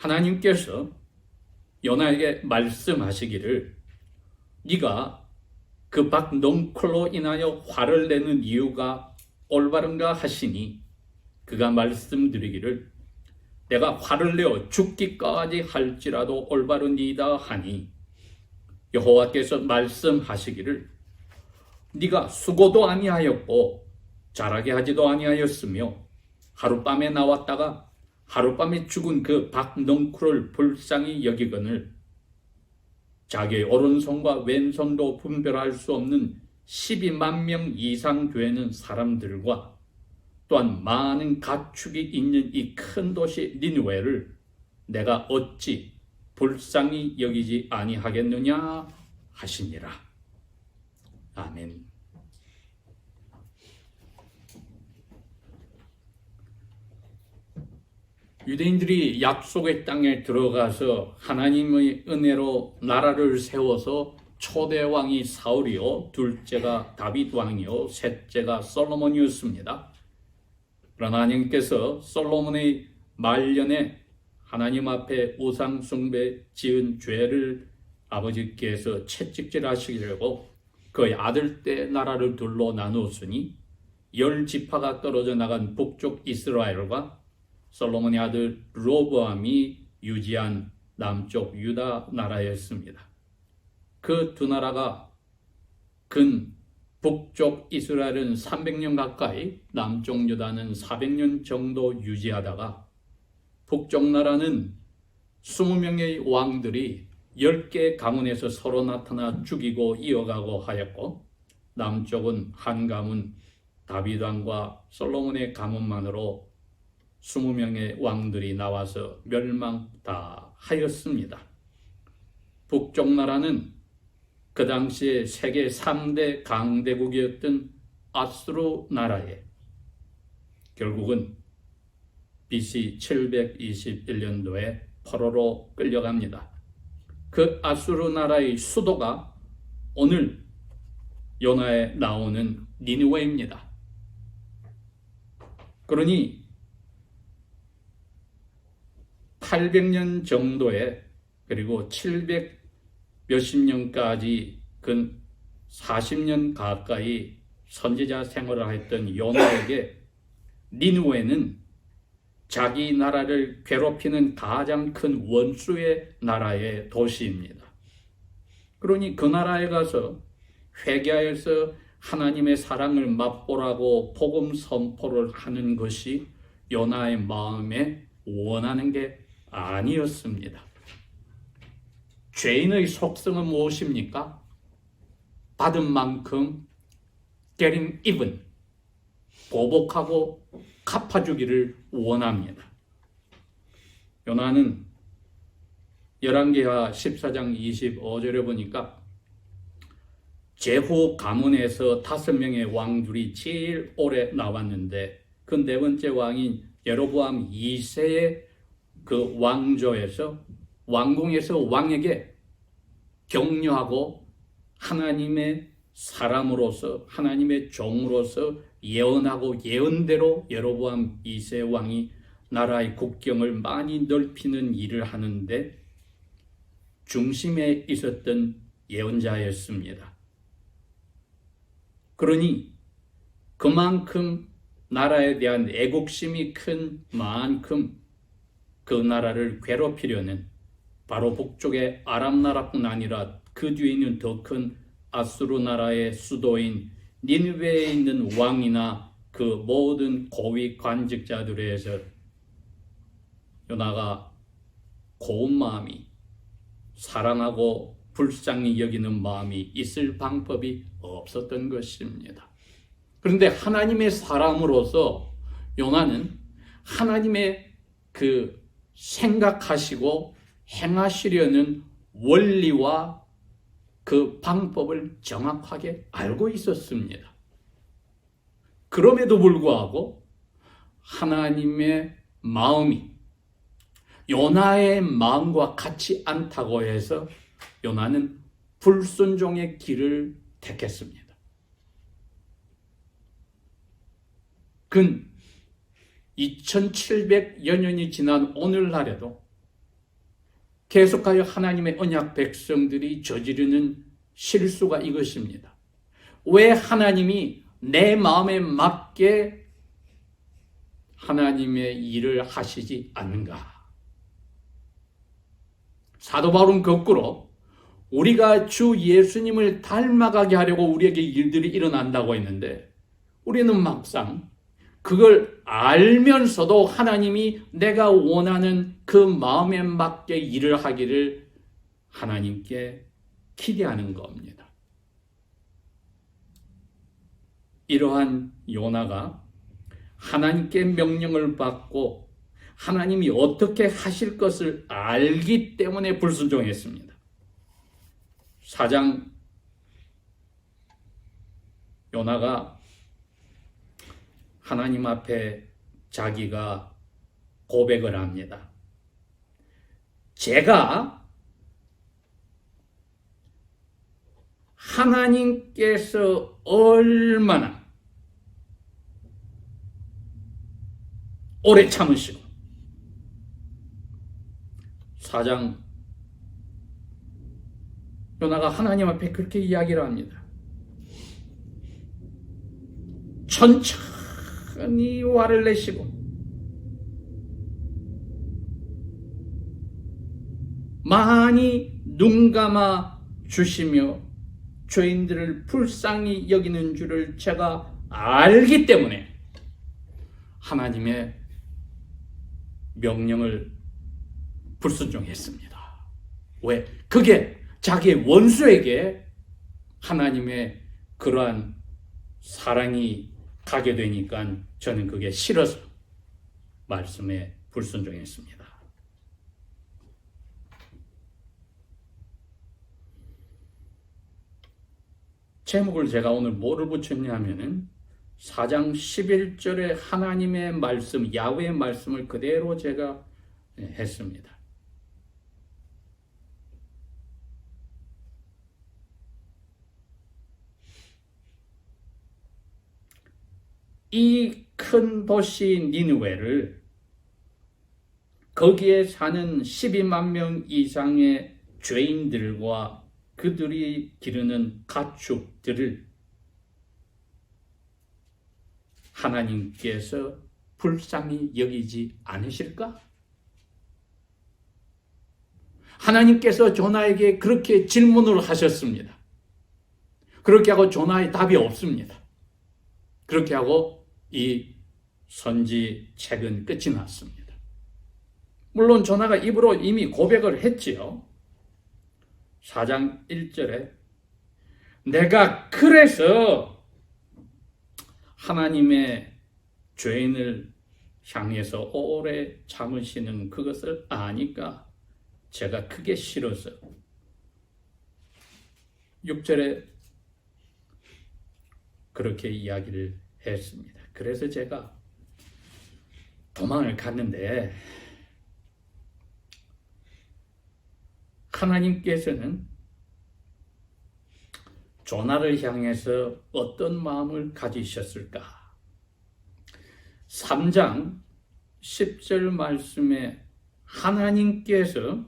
하나님께서 요나에게 말씀하시기를 네가 그 박넝쿨로 인하여 화를 내는 이유가 올바른가 하시니 그가 말씀드리기를 내가 화를 내어 죽기까지 할지라도 올바르니이다 하니 여호와께서 말씀하시기를 네가 수고도 아니하였고 자라게 하지도 아니하였으며 하룻밤에 나왔다가 하룻밤에 죽은 그 박넝쿨을 불쌍히 여기거늘 자기의 오른손과 왼손도 분별할 수 없는 12만 명 이상 되는 사람들과 또한 많은 가축이 있는 이 큰 도시 니느웨를 내가 어찌 불쌍히 여기지 아니하겠느냐 하시니라. 아멘. 유대인들이 약속의 땅에 들어가서 하나님의 은혜로 나라를 세워서 초대 왕이 사울이요, 둘째가 다윗 왕이요, 셋째가 솔로몬이었습니다. 그러나 하나님께서 솔로몬의 말년에 하나님 앞에 우상 숭배 지은 죄를 아버지께서 채찍질하시려고 그의 아들 때 나라를 둘로 나누었으니 10지파가 떨어져 나간 북쪽 이스라엘과 솔로몬의 아들 르호보암이 유지한 남쪽 유다 나라였습니다. 그 두 나라가 근 북쪽 이스라엘은 300년 가까이, 남쪽 유다는 400년 정도 유지하다가 북쪽 나라는 20명의 왕들이 10개의 가문에서 서로 나타나 죽이고 이어가고 하였고, 남쪽은 한 가문 다윗 왕과 솔로몬의 가문만으로 20명의 왕들이 나와서 멸망 다 하였습니다. 북쪽 나라는 그 당시에 세계 3대 강대국이었던 아수르 나라에 결국은 BC 721년도에 포로로 끌려갑니다. 그 아수르 나라의 수도가 오늘 요나에 나오는 니느웨입니다. 그러니 800년 정도에, 그리고 700 몇십 년까지 근 40년 가까이 선지자 생활을 했던 요나에게 니느웨는 자기 나라를 괴롭히는 가장 큰 원수의 나라의 도시입니다. 그러니 그 나라에 가서 회개하여서 하나님의 사랑을 맛보라고 복음 선포를 하는 것이 요나의 마음에 원하는 게 아니었습니다. 죄인의 속성은 무엇입니까? 받은 만큼 getting even, 보복하고 갚아주기를 원합니다. 요나는 열왕기하 14장 25절에 보니까 제후 가문에서 5명의 왕들이 제일 오래 나왔는데 그 네 번째 왕인 여로보암 2세의 그 왕조에서, 왕궁에서 왕에게 격려하고 하나님의 사람으로서, 하나님의 종으로서 예언하고 예언대로 여로보암 2세 왕이 나라의 국경을 많이 넓히는 일을 하는데 중심에 있었던 예언자였습니다. 그러니 그만큼 나라에 대한 애국심이 큰 만큼 그 나라를 괴롭히려는, 바로 북쪽의 아람 나라뿐 아니라 그 뒤에 있는 더 큰 아수르 나라의 수도인 니느웨에 있는 왕이나 그 모든 고위 관직자들에 의해서 요나가 고운 마음이, 사랑하고 불쌍히 여기는 마음이 있을 방법이 없었던 것입니다. 그런데 하나님의 사람으로서 요나는 하나님의 그 생각하시고 행하시려는 원리와 그 방법을 정확하게 알고 있었습니다. 그럼에도 불구하고 하나님의 마음이 요나의 마음과 같지 않다고 해서 요나는 불순종의 길을 택했습니다. 근 2700여 년이 지난 오늘날에도 계속하여 하나님의 언약 백성들이 저지르는 실수가 이것입니다. 왜 하나님이 내 마음에 맞게 하나님의 일을 하시지 않는가? 사도 바울은 거꾸로 우리가 주 예수님을 닮아가게 하려고 우리에게 일들이 일어난다고 했는데, 우리는 막상 그걸 알면서도 하나님이 내가 원하는 그 마음에 맞게 일을 하기를 하나님께 기대하는 겁니다. 이러한 요나가 하나님께 명령을 받고 하나님이 어떻게 하실 것을 알기 때문에 불순종했습니다. 4장 요나가 하나님 앞에 자기가 고백을 합니다. 제가 하나님께서 얼마나 오래 참으시고, 4장 요나가 하나님 앞에 그렇게 이야기를 합니다. 천천히 화를 내시고 많이 눈감아 주시며 죄인들을 불쌍히 여기는 줄을 제가 알기 때문에 하나님의 명령을 불순종했습니다. 왜? 그게 자기의 원수에게 하나님의 그러한 사랑이 가게 되니까 저는 그게 싫어서 말씀에 불순종했습니다. 제목을 제가 오늘 뭐를 붙였냐면은 4장 11절에 하나님의 말씀, 야훼의 말씀을 그대로 제가 했습니다. 이 큰 도시 니느웨를 거기에 사는 12만 명 이상의 죄인들과 그들이 기르는 가축들을 하나님께서 불쌍히 여기지 않으실까? 하나님께서 조나에게 그렇게 질문을 하셨습니다. 그렇게 하고 조나의 답이 없습니다. 그렇게 하고 이 선지 책은 끝이 났습니다. 물론 조나가 입으로 이미 고백을 했지요. 4장 1절에 내가 그래서 하나님의 죄인을 향해서 오래 참으시는 그것을 아니까 제가 그게 싫어서, 6절에 그렇게 이야기를 했습니다. 그래서 제가 도망을 갔는데 하나님께서는 조나를 향해서 어떤 마음을 가지셨을까? 3장 10절 말씀에 하나님께서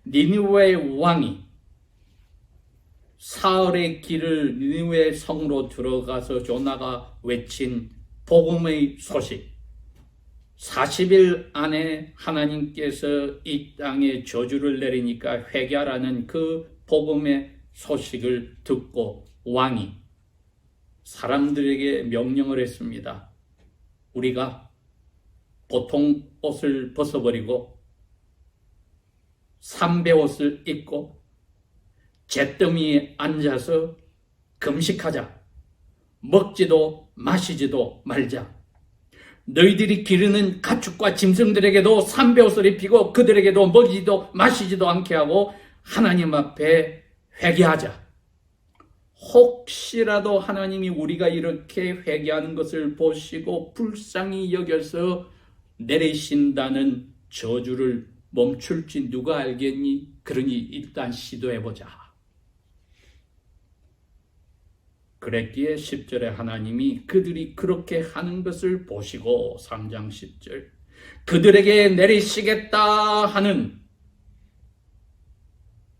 니느웨 왕이 사흘의 길을 니느웨 성으로 들어가서 조나가 외친 복음의 소식, 40일 안에 하나님께서 이 땅에 저주를 내리니까 회개하라는 그 복음의 소식을 듣고 왕이 사람들에게 명령을 했습니다. 우리가 보통 옷을 벗어버리고 삼배옷을 입고 잿더미에 앉아서 금식하자. 먹지도 마시지도 말자. 너희들이 기르는 가축과 짐승들에게도 삼배옷을 입히고 그들에게도 먹이지도 마시지도 않게 하고 하나님 앞에 회개하자. 혹시라도 하나님이 우리가 이렇게 회개하는 것을 보시고 불쌍히 여겨서 내리신다는 저주를 멈출지 누가 알겠니? 그러니 일단 시도해보자. 그랬기에 10절에 하나님이 그들이 그렇게 하는 것을 보시고 3장 10절 그들에게 내리시겠다 하는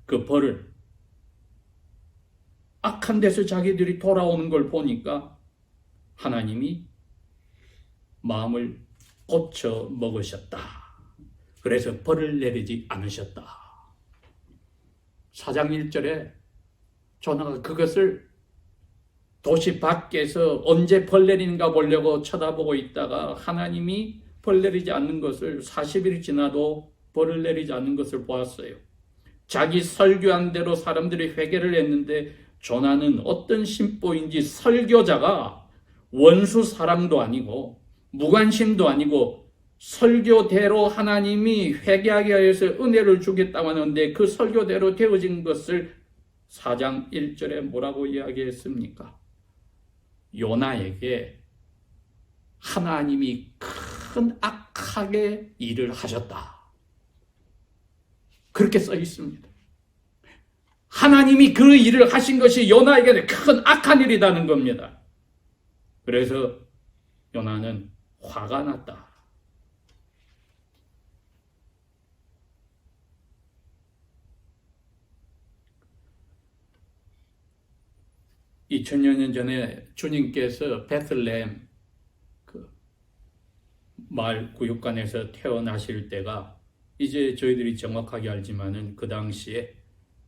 그 벌을 악한 데서 자기들이 돌아오는 걸 보니까 하나님이 마음을 고쳐 먹으셨다. 그래서 벌을 내리지 않으셨다. 4장 1절에 조나가 그것을 도시 밖에서 언제 벌 내리는가 보려고 쳐다보고 있다가 하나님이 벌 내리지 않는 것을 40일이 지나도 벌을 내리지 않는 것을 보았어요. 자기 설교한 대로 사람들이 회개를 했는데 조나는 어떤 심보인지 설교자가 원수 사람도 아니고 무관심도 아니고 설교대로 하나님이 회개하게 하여서 은혜를 주겠다고 하는데 그 설교대로 되어진 것을 4장 1절에 뭐라고 이야기했습니까? 요나에게 하나님이 큰 악하게 일을 하셨다. 그렇게 써 있습니다. 하나님이 그 일을 하신 것이 요나에게 큰 악한 일이라는 겁니다. 그래서 요나는 화가 났다. (2000여 년) 전에 주님께서 베들레헴 그 마을 구육관에서 태어나실 때가 이제 저희들이 정확하게 알지만은 그 당시에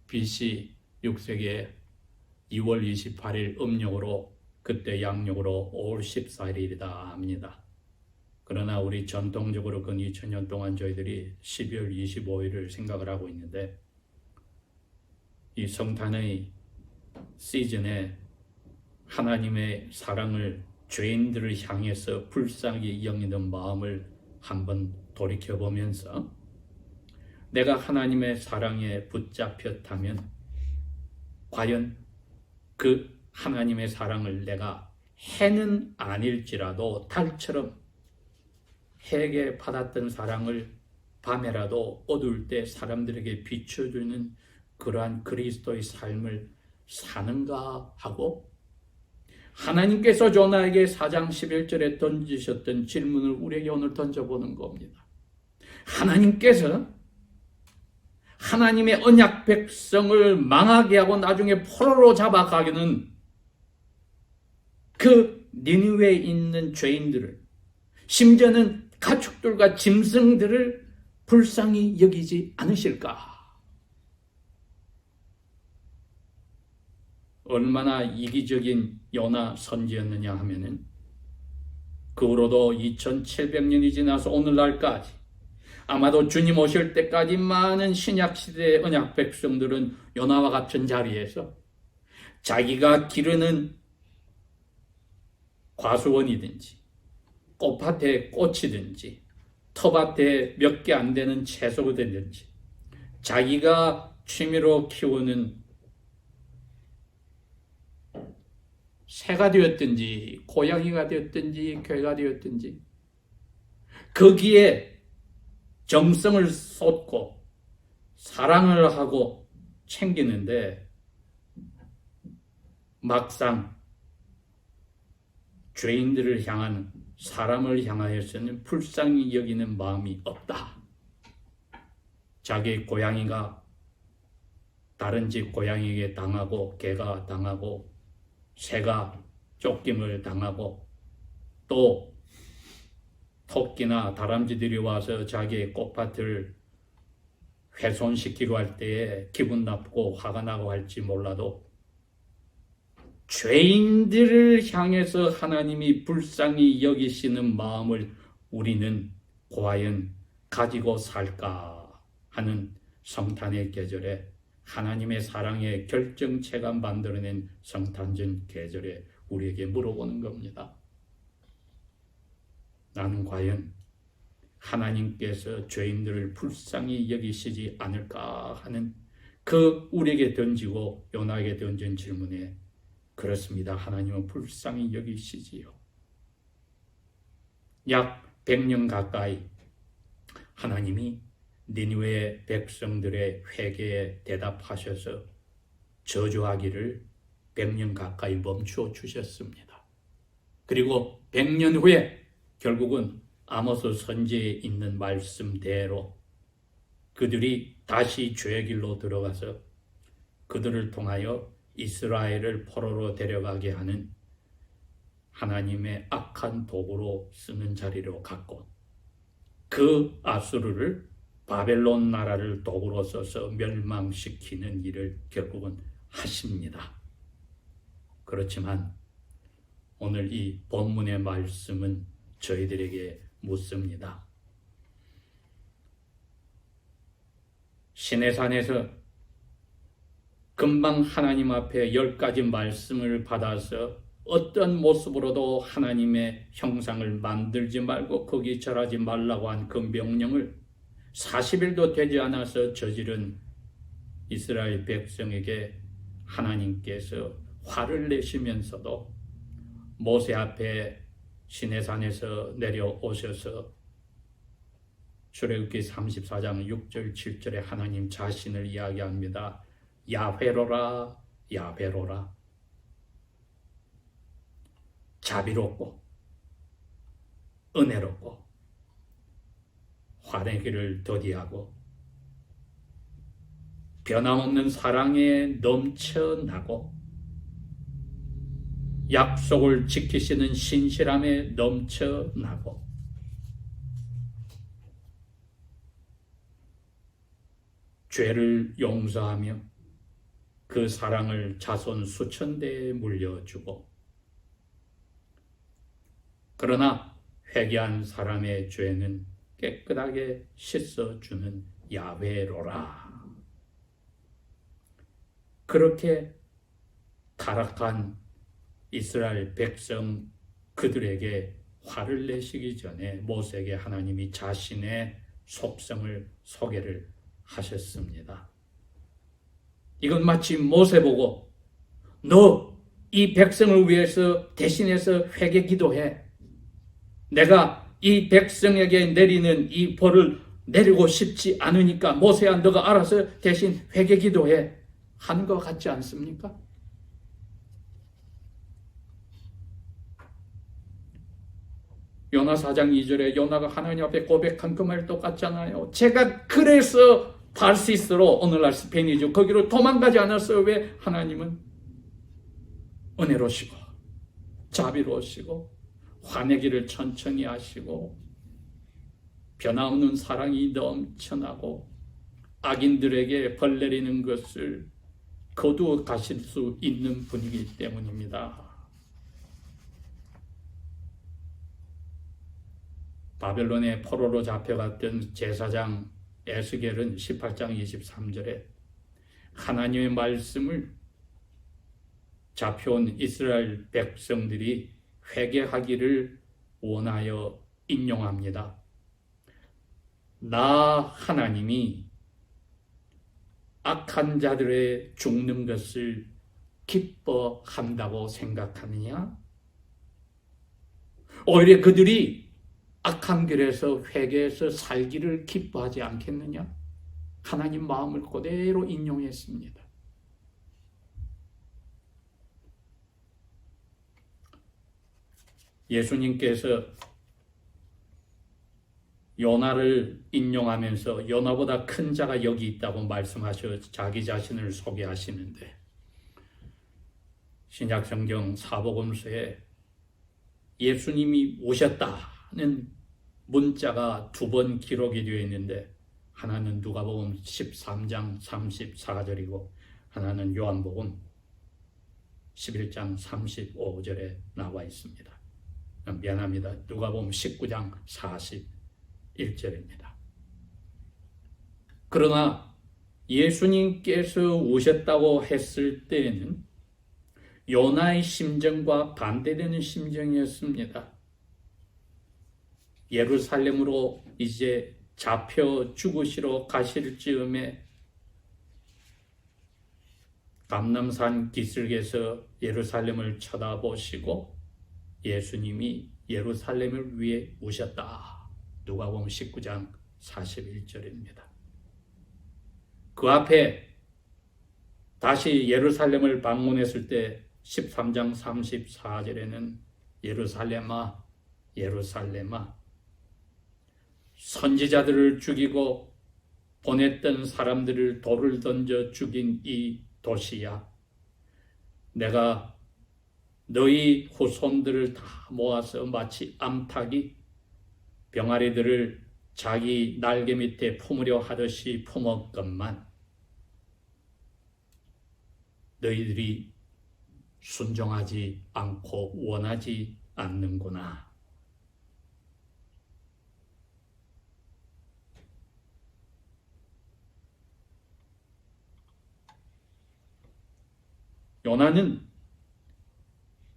BC 6세기에 2월 28일 음력으로 그때 양력으로 5월 14일이다 합니다. 그러나 우리 전통적으로 근 2000년 동안 저희들이 12월 25일을 생각을 하고 있는데 이 성탄의 시즌에 하나님의 사랑을 죄인들을 향해서 불쌍히 여기는 마음을 한번 돌이켜보면서 내가 하나님의 사랑에 붙잡혔다면 과연 그 하나님의 사랑을 내가 해는 아닐지라도 달처럼 해게 받았던 사랑을 밤에라도 어두울 때 사람들에게 비춰주는 그러한 그리스도의 삶을 사는가 하고 하나님께서 조나에게 4장 11절에 던지셨던 질문을 우리에게 오늘 던져보는 겁니다. 하나님께서 하나님의 언약 백성을 망하게 하고 나중에 포로로 잡아가기는 그 니느웨에 있는 죄인들을 심지어는 가축들과 짐승들을 불쌍히 여기지 않으실까? 얼마나 이기적인 요나 선지였느냐 하면은 그 후로도 2700년이 지나서 오늘날까지 아마도 주님 오실 때까지 많은 신약시대의 언약 백성들은 요나와 같은 자리에서 자기가 기르는 과수원이든지 꽃밭에 꽃이든지 텃밭에 몇 개 안 되는 채소든지 자기가 취미로 키우는 새가 되었든지 고양이가 되었든지 개가 되었든지 거기에 정성을 쏟고 사랑을 하고 챙기는데 막상 죄인들을 향한 사람을 향하여서는 불쌍히 여기는 마음이 없다. 자기 고양이가 다른 집 고양이에게 당하고 개가 당하고 새가 쫓김을 당하고 또 토끼나 다람쥐들이 와서 자기의 꽃밭을 훼손시키려 할 때에 기분 나쁘고 화가 나고 할지 몰라도 죄인들을 향해서 하나님이 불쌍히 여기시는 마음을 우리는 과연 가지고 살까 하는 성탄의 계절에 하나님의 사랑의 결정체가 만들어낸 성탄절 계절에 우리에게 물어보는 겁니다. 나는 과연 하나님께서 죄인들을 불쌍히 여기시지 않을까 하는 그 우리에게 던지고 요나에게 던진 질문에 그렇습니다. 하나님은 불쌍히 여기시지요. 약 100년 가까이 하나님이 니느웨 백성들의 회개에 대답하셔서 저주하기를 100년 가까이 멈추어 주셨습니다. 그리고 100년 후에 결국은 아모스 선지에 있는 말씀대로 그들이 다시 죄의 길로 들어가서 그들을 통하여 이스라엘을 포로로 데려가게 하는 하나님의 악한 도구로 쓰는 자리로 갔고, 그 아수르를 바벨론 나라를 도구로 써서 멸망시키는 일을 결국은 하십니다. 그렇지만 오늘 이 본문의 말씀은 저희들에게 묻습니다. 시내산에서 금방 하나님 앞에 10가지 말씀을 받아서 어떤 모습으로도 하나님의 형상을 만들지 말고 거기 절하지 말라고 한 그 명령을 40일도 되지 않아서 저지른 이스라엘 백성에게 하나님께서 화를 내시면서도 모세 앞에 시내산에서 내려오셔서 출애굽기 34장 6절 7절에 하나님 자신을 이야기합니다. 야훼로라 야훼로라, 자비롭고 은혜롭고 화내기를 더디하고 변함없는 사랑에 넘쳐나고 약속을 지키시는 신실함에 넘쳐나고 죄를 용서하며 그 사랑을 자손 수천대에 물려주고, 그러나 회개한 사람의 죄는 깨끗하게 씻어주는 야훼로라. 그렇게 타락한 이스라엘 백성 그들에게 화를 내시기 전에 모세에게 하나님이 자신의 속성을 소개를 하셨습니다. 이건 마치 모세 보고 너 이 백성을 위해서 대신해서 회개 기도해. 내가 이 백성에게 내리는 이 벌을 내리고 싶지 않으니까 모세야 너가 알아서 대신 회개 기도해 한 것 같지 않습니까? 요나 4장 2절에 요나가 하나님 앞에 고백한 그 말 똑같잖아요. 제가 그래서 다르시스로, 오늘날 스페인이죠, 거기로 도망가지 않았어요. 왜? 하나님은 은혜로우시고 자비로우시고 화내기를 천천히 하시고 변함없는 사랑이 넘쳐나고 악인들에게 벌 내리는 것을 거두어 가실 수 있는 분이기 때문입니다. 바벨론의 포로로 잡혀갔던 제사장 에스겔은 18장 23절에 하나님의 말씀을 잡혀온 이스라엘 백성들이 회개하기를 원하여 인용합니다. 나 하나님이 악한 자들의 죽는 것을 기뻐한다고 생각하느냐? 오히려 그들이 악한 길에서 회개해서 살기를 기뻐하지 않겠느냐? 하나님 마음을 그대로 인용했습니다. 예수님께서 요나를 인용하면서 요나보다 큰 자가 여기 있다고 말씀하셔 자기 자신을 소개하시는데, 신약성경 사복음서에 예수님이 오셨다는 문자가 2번 기록이 되어 있는데, 하나는 누가복음 13장 34절이고 하나는 요한복음 11장 35절에 나와 있습니다. 미안합니다. 누가복음 19장 41절입니다. 그러나 예수님께서 오셨다고 했을 때에는 요나의 심정과 반대되는 심정이었습니다. 예루살렘으로 이제 잡혀 죽으시러 가실 즈음에 감람산 기슭에서 예루살렘을 쳐다보시고 예수님이 예루살렘을 위해 오셨다. 누가복음 19장 41절입니다. 그 앞에 다시 예루살렘을 방문했을 때 13장 34절에는 예루살렘아 예루살렘아, 선지자들을 죽이고 보냈던 사람들을 돌을 던져 죽인 이 도시야. 내가 너희 후손들을 다 모아서 마치 암탉이 병아리들을 자기 날개 밑에 품으려 하듯이 품었건만 너희들이 순종하지 않고 원하지 않는구나. 요나는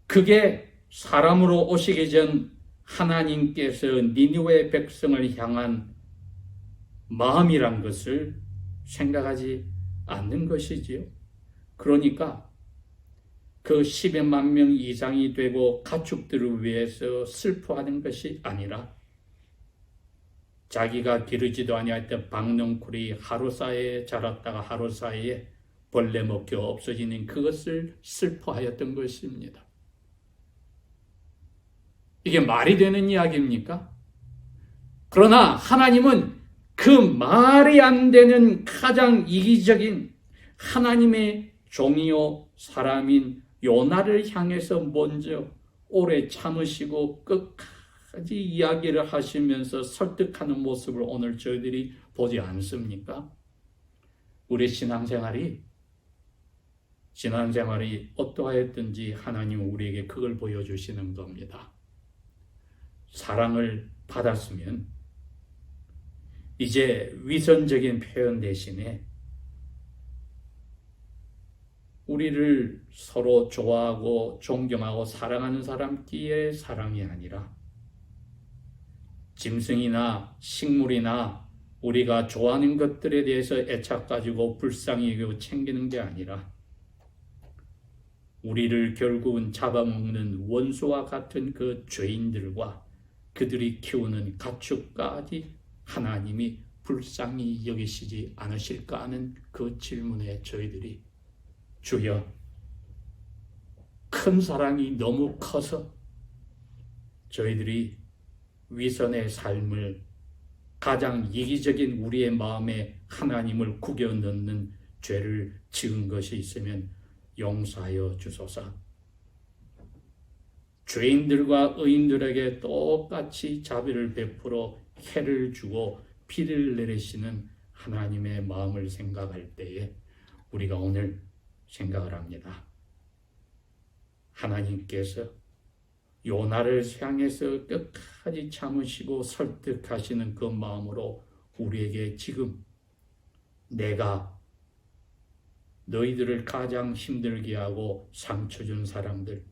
그게 사람으로 오시기 전 하나님께서 니느웨 백성을 향한 마음이란 것을 생각하지 않는 것이지요. 그러니까 그 10만 명 이상이 되고 가축들을 위해서 슬퍼하는 것이 아니라 자기가 기르지도 아니했던 박농쿨이 하루 사이에 자랐다가 하루 사이에 벌레 먹혀 없어지는 그것을 슬퍼하였던 것입니다. 이게 말이 되는 이야기입니까? 그러나 하나님은 그 말이 안 되는 가장 이기적인 하나님의 종이요 사람인 요나를 향해서 먼저 오래 참으시고 끝까지 이야기를 하시면서 설득하는 모습을 오늘 저희들이 보지 않습니까? 우리 신앙생활이 어떠하였든지 하나님은 우리에게 그걸 보여주시는 겁니다. 사랑을 받았으면 이제 위선적인 표현 대신에 우리를 서로 좋아하고 존경하고 사랑하는 사람끼리의 사랑이 아니라 짐승이나 식물이나 우리가 좋아하는 것들에 대해서 애착 가지고 불쌍히 여기고 챙기는 게 아니라 우리를 결국은 잡아먹는 원수와 같은 그 죄인들과 그들이 키우는 가축까지 하나님이 불쌍히 여기시지 않으실까 하는 그 질문에 저희들이 주여, 큰 사랑이 너무 커서 저희들이 위선의 삶을 가장 이기적인 우리의 마음에 하나님을 구겨 넣는 죄를 지은 것이 있으면 용서하여 주소서. 죄인들과 의인들에게 똑같이 자비를 베풀어 해를 주고 피를 내리시는 하나님의 마음을 생각할 때에 우리가 오늘 생각을 합니다. 하나님께서 요나를 향해서 끝까지 참으시고 설득하시는 그 마음으로 우리에게 지금 내가 너희들을 가장 힘들게 하고 상처 준 사람들,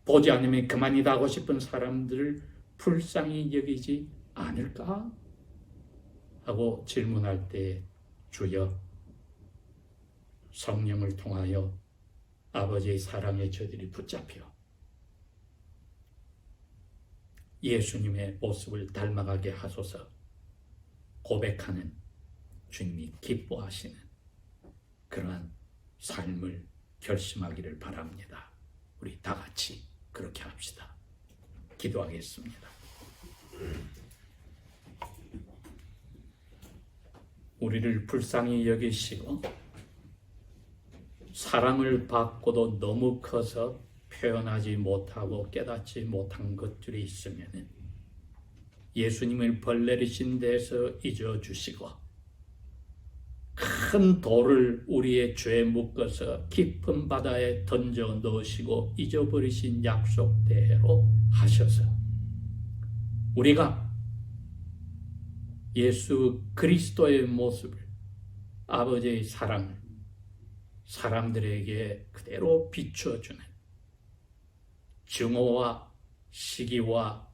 보지 않으면 그만이다 하고 싶은 사람들을 불쌍히 여기지 않을까? 하고 질문할 때 주여, 성령을 통하여 아버지의 사랑에 저들이 붙잡혀 예수님의 모습을 닮아가게 하소서 고백하는 주님이 기뻐하시는 그러한 삶을 결심하기를 바랍니다. 우리 다 같이 그렇게 합시다. 기도하겠습니다. 우리를 불쌍히 여기시고 사랑을 받고도 너무 커서 표현하지 못하고 깨닫지 못한 것들이 있으면 예수님을 벌 내리신 데서 잊어주시고 큰 돌을 우리의 죄에 묶어서 깊은 바다에 던져 넣으시고 잊어버리신 약속대로 하셔서 우리가 예수 그리스도의 모습을, 아버지의 사랑을 사람들에게 그대로 비춰주는 증오와 시기와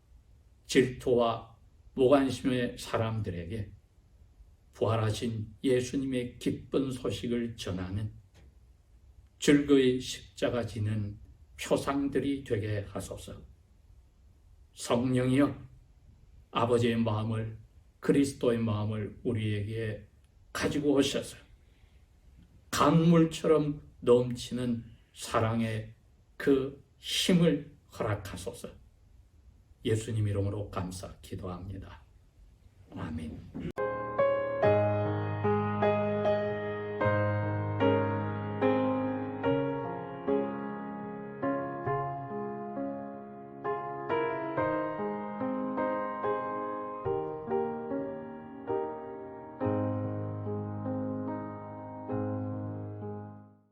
질투와 무관심의 사람들에게 부활하신 예수님의 기쁜 소식을 전하는 즐거이 십자가 지는 표상들이 되게 하소서. 성령이여, 아버지의 마음을, 그리스도의 마음을 우리에게 가지고 오셔서 강물처럼 넘치는 사랑의 그 힘을 허락하소서. 예수님 이름으로 감사 기도합니다. 아멘.